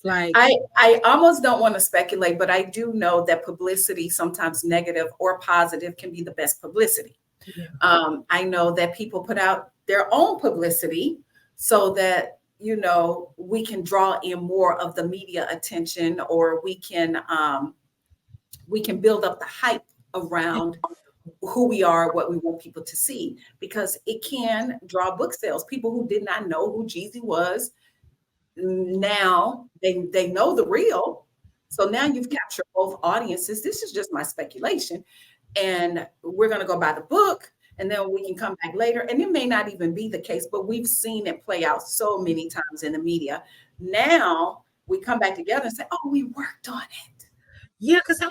Like, I almost don't want to speculate, but I do know that publicity, sometimes negative or positive, can be the best publicity. yeah. I know that people put out their own publicity so that, we can draw in more of the media attention, or we can build up the hype around who we are, what we want people to see, because it can draw book sales. People who did not know who Jeezy was, now they know the real. So now you've captured both audiences. This is just my speculation. And we're going to go by the book, and then we can come back later. And it may not even be the case, but we've seen it play out so many times in the media. Now we come back together and say, oh, we worked on it. Yeah, because I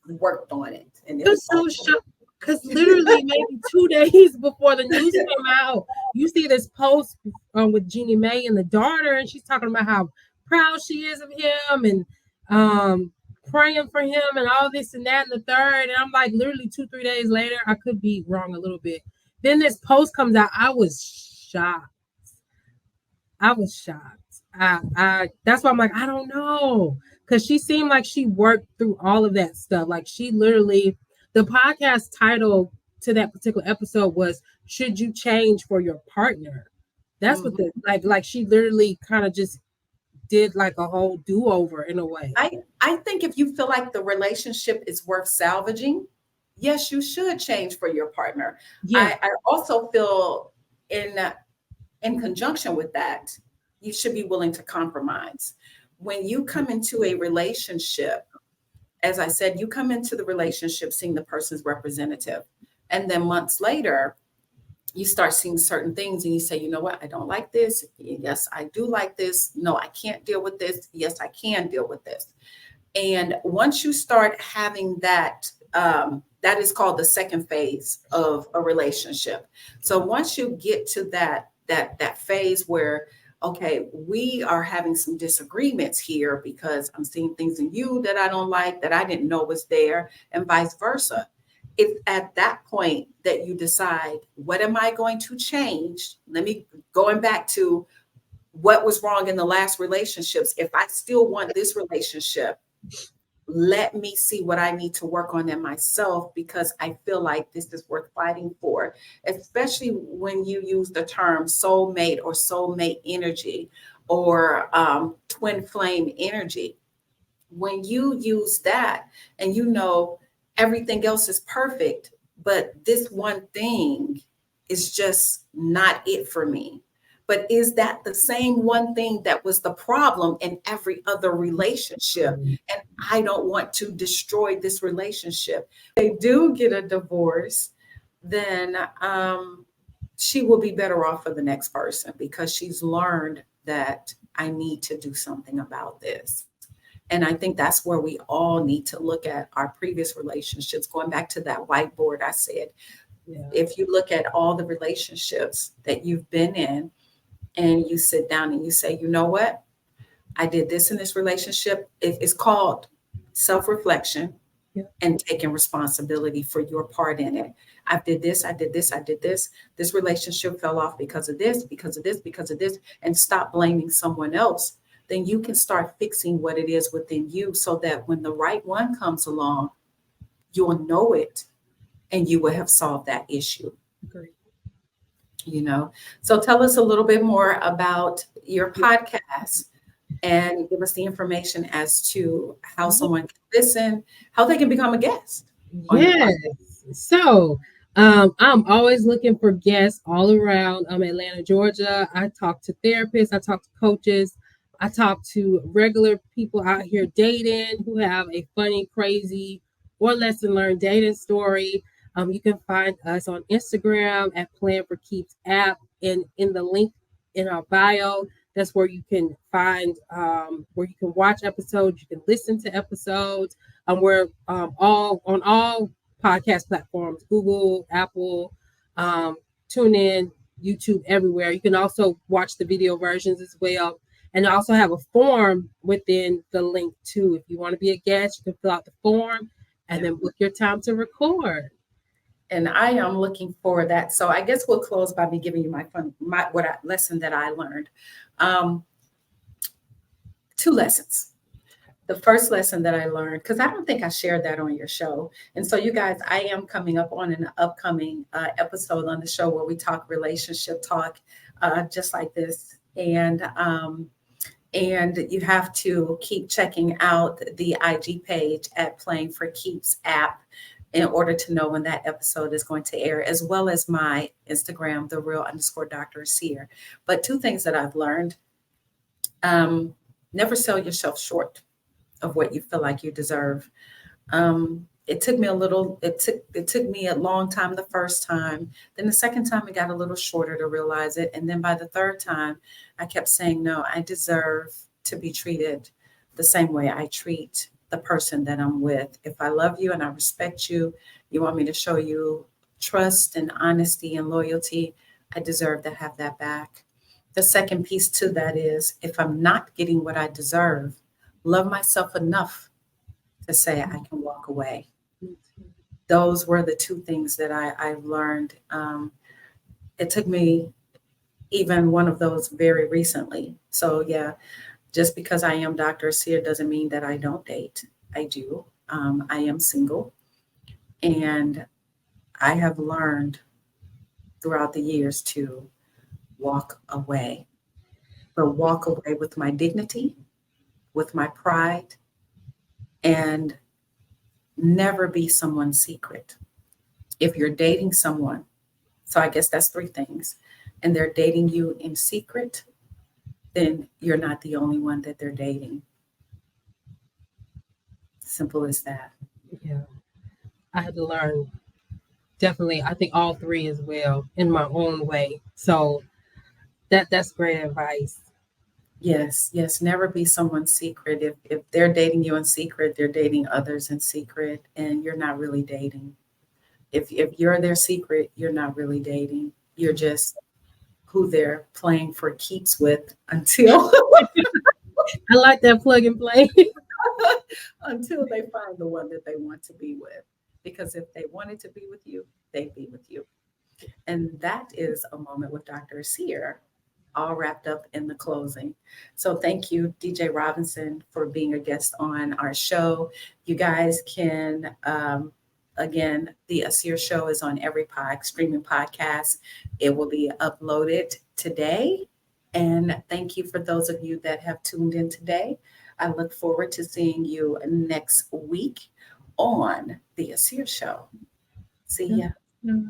Worked on it. And it was was so shocked. Because literally maybe 2 days before the news came out, you see this post with Jeannie Mae and the daughter, and she's talking about how proud she is of him and praying for him and all this and that and the third. And I'm like, literally 2-3 days later, I could be wrong a little bit. Then this post comes out. I was shocked. I that's why I'm like, I don't know. Because she seemed like she worked through all of that stuff. Like she literally, the podcast title to that particular episode was "Should You Change for Your Partner?" That's what the like she literally kind of just did like a whole do-over in a way. I think if you feel like the relationship is worth salvaging, yes, you should change for your partner. Yeah. I also feel in conjunction with that, you should be willing to compromise. When you come into a relationship, as I said, you come into the relationship seeing the person's representative. And then months later, you start seeing certain things and you say, you know what, I don't like this. Yes, I do like this. No, I can't deal with this. Yes, I can deal with this. And once you start having that, that is called the second phase of a relationship. So once you get to that phase where, okay, we are having some disagreements here because I'm seeing things in you that I don't like, that I didn't know was there, and vice versa. It's at that point that you decide, what am I going to change? Going back to what was wrong in the last relationships. If I still want this relationship, let me see what I need to work on in myself, because I feel like this is worth fighting for, especially when you use the term soulmate or soulmate energy or twin flame energy. When you use that and everything else is perfect, but this one thing is just not it for me. But is that the same one thing that was the problem in every other relationship? And I don't want to destroy this relationship. If they do get a divorce, then she will be better off for the next person, because she's learned that I need to do something about this. And I think that's where we all need to look at our previous relationships. Going back to that whiteboard, I said, if you look at all the relationships that you've been in, and you sit down and you say, you know what? I did this in this relationship. It's called self-reflection and taking responsibility for your part in it. I did this, I did this, I did this. This relationship fell off because of this, because of this, because of this, and stop blaming someone else. Then you can start fixing what it is within you, so that when the right one comes along, you'll know it and you will have solved that issue. Great. So tell us a little bit more about your podcast and give us the information as to how someone can listen, how they can become a guest. Yes. So I'm always looking for guests all around Atlanta, Georgia. I talk to therapists, I talk to coaches, I talk to regular people out here dating who have a funny, crazy, or lesson learned dating story. You can find us on Instagram at Plan for Keeps app, and in the link in our bio, that's where you can find where you can watch episodes, you can listen to episodes. We're all on all podcast platforms: Google, Apple, TuneIn, YouTube, everywhere. You can also watch the video versions as well. And I also have a form within the link too. If you want to be a guest, you can fill out the form and then book your time to record. And I am looking for that. So I guess we'll close by me giving you lesson that I learned. Two lessons. The first lesson that I learned, because I don't think I shared that on your show. And so, you guys, I am coming up on an upcoming episode on the show where we talk relationship talk, just like this. And you have to keep checking out the IG page at Playing for Keeps app in order to know when that episode is going to air, as well as my Instagram, the real underscore Dr. Cire. But two things that I've learned: um, never sell yourself short of what you feel like you deserve. It took me a little, it took me a long time the first time. Then the second time it got a little shorter to realize it. And then by the third time, I kept saying, no, I deserve to be treated the same way I treat the person that I'm with. If I love you and I respect you, you want me to show you trust and honesty and loyalty, I deserve to have that back. The second piece to that is, if I'm not getting what I deserve, love myself enough to say I can walk away. Those were the two things that I've learned. It took me even one of those very recently. So yeah, just because I am Dr. Cire doesn't mean that I don't date. I do. I am single, and I have learned throughout the years to walk away, but walk away with my dignity, with my pride, and never be someone's secret. If you're dating someone, so I guess that's three things, and they're dating you in secret, then you're not the only one that they're dating. Simple as that. Yeah. I had to learn definitely. I think all three as well in my own way. So that's great advice. Yes, yes. Never be someone's secret. If they're dating you in secret, they're dating others in secret, and you're not really dating. If you're their secret, you're not really dating. You're just who they're playing for keeps with until I like that plug and play. until they find the one that they want to be with. Because if they wanted to be with you, they'd be with you. And that is a moment with Dr. Cire, all wrapped up in the closing. So thank you, DJ Robinson, for being a guest on our show. You guys can, again, the Asir Show is on every streaming podcast. It will be uploaded today. And thank you for those of you that have tuned in today. I look forward to seeing you next week on the Asir Show. See ya. Yeah.